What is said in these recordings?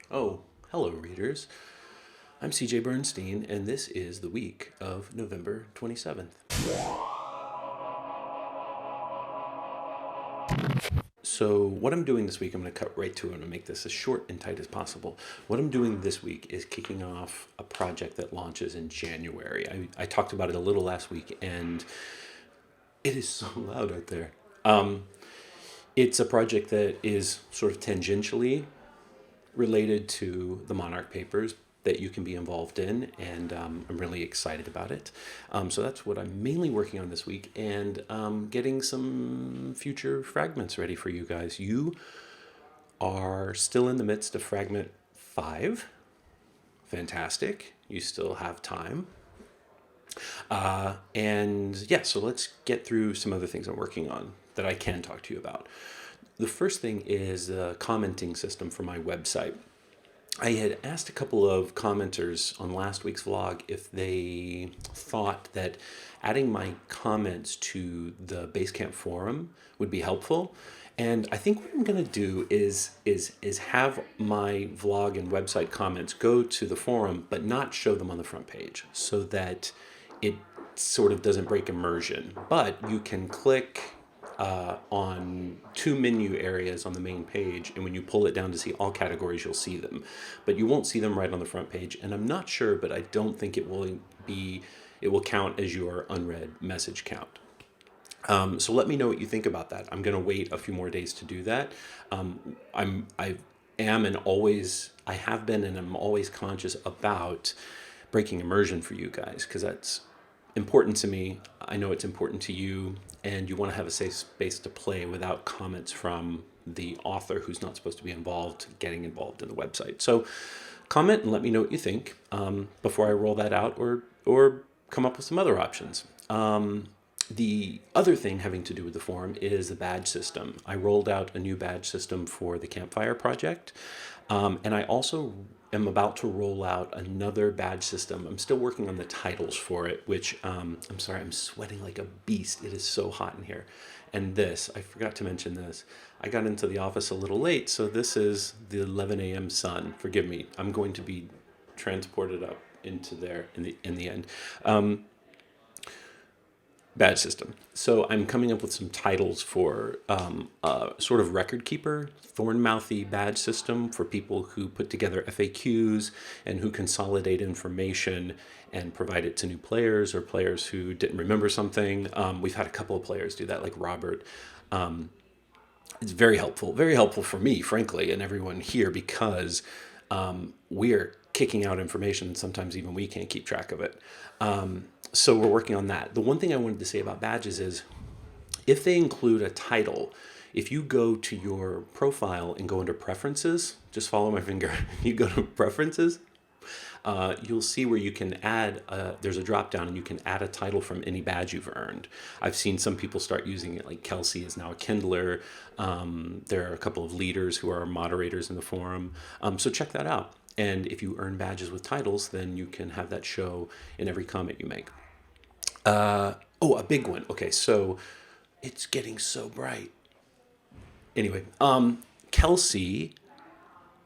Oh, hello, readers. I'm CJ Bernstein, and this is the week of November 27th. So, what I'm doing this week, I'm going to cut right to it and make this as short and tight as possible. What I'm doing this week is kicking off a project that launches in January. I talked about it a little last week, and it is so loud out there. It's a project that is sort of tangentially related to the Monarch Papers that you can be involved in, and I'm really excited about it. So that's what I'm mainly working on this week, and getting some future fragments ready for you guys. You are still in the midst of Fragment 5. Fantastic. You still have time. And yeah, so let's get through some other things I'm working on that I can talk to you about. The first thing is the commenting system for my website. I had asked a couple of commenters on last week's vlog if they thought that adding my comments to the Basecamp forum would be helpful. And I think what I'm going to do is have my vlog and website comments go to the forum, but not show them on the front page, so that it sort of doesn't break immersion. But you can click on two menu areas on the main page, and when you pull it down to see all categories, you'll see them, but you won't see them right on the front page. And I'm not sure, but I don't think it will count as your unread message count. So let me know what you think about that. I'm going to wait a few more days to do that. I have been and I'm always conscious about breaking immersion for you guys, because that's important to me. I know it's important to you, and you want to have a safe space to play without comments from the author who's not supposed to be involved getting involved in the website. So comment and let me know what you think before I roll that out, or come up with some other options. The other thing having to do with the forum is the badge system. I rolled out a new badge system for the Campfire project, and I also am about to roll out another badge system. I'm still working on the titles for it, which I'm sorry, I'm sweating like a beast. It is so hot in here. And I forgot to mention this. I got into the office a little late, so this is the 11 a.m. sun. Forgive me. I'm going to be transported up into there in the end. Badge system. So I'm coming up with some titles for a sort of record keeper, thorn-mouthy badge system for people who put together FAQs and who consolidate information and provide it to new players or players who didn't remember something. We've had a couple of players do that, like Robert. It's very helpful for me, frankly, and everyone here, because we're kicking out information and sometimes even we can't keep track of it. So we're working on that. The one thing I wanted to say about badges is, if they include a title, if you go to your profile and go under preferences, just follow my finger, you go to preferences, you'll see where you can add, there's a drop down and you can add a title from any badge you've earned. I've seen some people start using it, like Kelsey is now a Kindler. There are a couple of leaders who are moderators in the forum. So check that out. And if you earn badges with titles, then you can have that show in every comment you make. A big one. Okay, so it's getting so bright. Anyway, Kelsey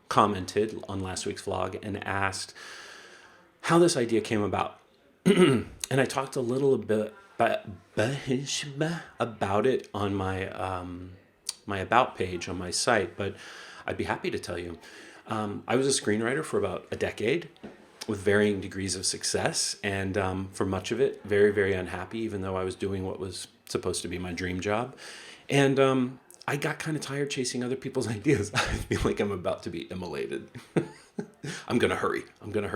commented on last week's vlog and asked how this idea came about. And I talked a little bit about it on my my about page on my site, but I'd be happy to tell you. I was a screenwriter for about a decade with varying degrees of success, and for much of it, very, very unhappy, even though I was doing what was supposed to be my dream job. And I got kind of tired chasing other people's ideas. I feel like I'm about to be immolated. I'm going to hurry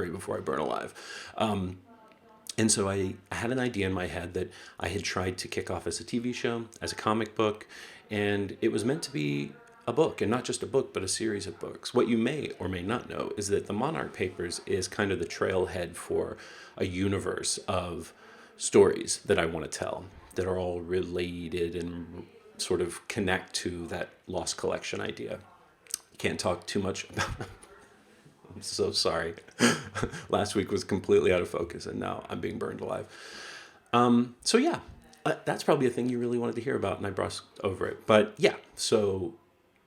before I burn alive. And so I had an idea in my head that I had tried to kick off as a TV show, as a comic book, and it was meant to be a book, and not just a book, but a series of books. What you may or may not know is that the Monarch Papers is kind of the trailhead for a universe of stories that I want to tell that are all related and sort of connect to that Lost Collection idea. Can't talk too much about it. I'm so sorry. Last week was completely out of focus, and now I'm being burned alive. So yeah, That's probably a thing you really wanted to hear about, and I brushed over it. But yeah, so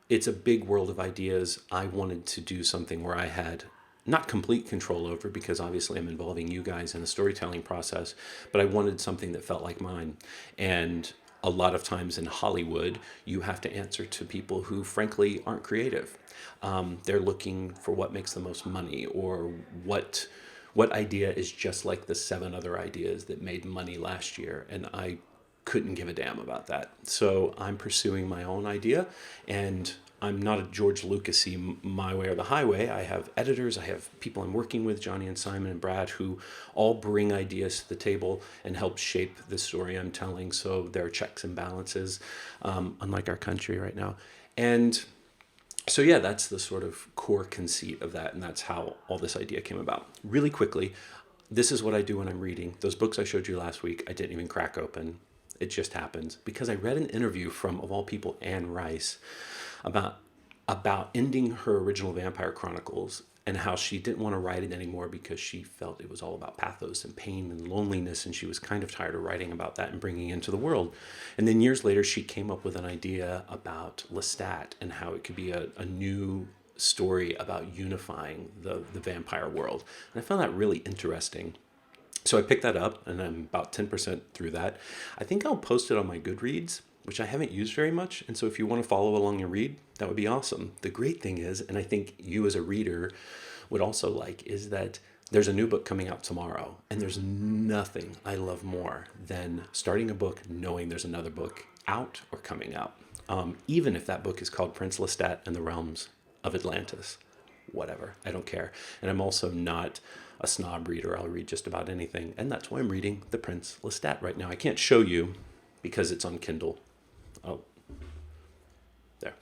it's a big world of ideas. I wanted to do something where I had not complete control over, because obviously I'm involving you guys in a storytelling process, but I wanted something that felt like mine. And a lot of times in Hollywood, you have to answer to people who frankly aren't creative. They're looking for what makes the most money, or what idea is just like the seven other ideas that made money last year. And I couldn't give a damn about that. So I'm pursuing my own idea, and I'm not a George Lucasy my way or the highway. I have editors, I have people I'm working with, Johnny and Simon and Brad, who all bring ideas to the table and help shape the story I'm telling. So there are checks and balances, unlike our country right now. And so yeah, that's the sort of core conceit of that, and that's how all this idea came about. Really quickly, this is what I do when I'm reading. Those books I showed you last week, I didn't even crack open. It just happens because I read an interview from, of all people, Anne Rice about ending her original Vampire Chronicles, and how she didn't want to write it anymore because she felt it was all about pathos and pain and loneliness, and she was kind of tired of writing about that and bringing it into the world. And then years later, she came up with an idea about Lestat and how it could be a new story about unifying the vampire world. And I found that really interesting. So I picked that up, and I'm about 10% through that. I think I'll post it on my Goodreads, which I haven't used very much. And so if you want to follow along and read, that would be awesome. The great thing is, and I think you as a reader would also like, is that there's a new book coming out tomorrow. And there's nothing I love more than starting a book knowing there's another book out or coming out. Even if that book is called Prince Lestat and the Realms of Atlantis. Whatever, I don't care. And I'm also not a snob reader. I'll read just about anything. And that's why I'm reading The Prince Lestat right now. I can't show you because it's on Kindle. Oh, there.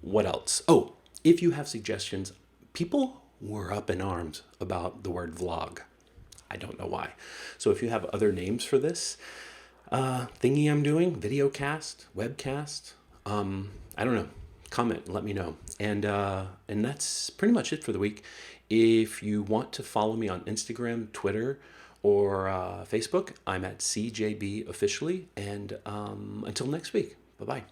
What else? Oh, if you have suggestions, people were up in arms about the word vlog. I don't know why. So if you have other names for this thingy I'm doing, video cast, webcast, I don't know. Comment and let me know. And that's pretty much it for the week. If you want to follow me on Instagram, Twitter, or Facebook, I'm at CJB officially. And until next week, bye-bye.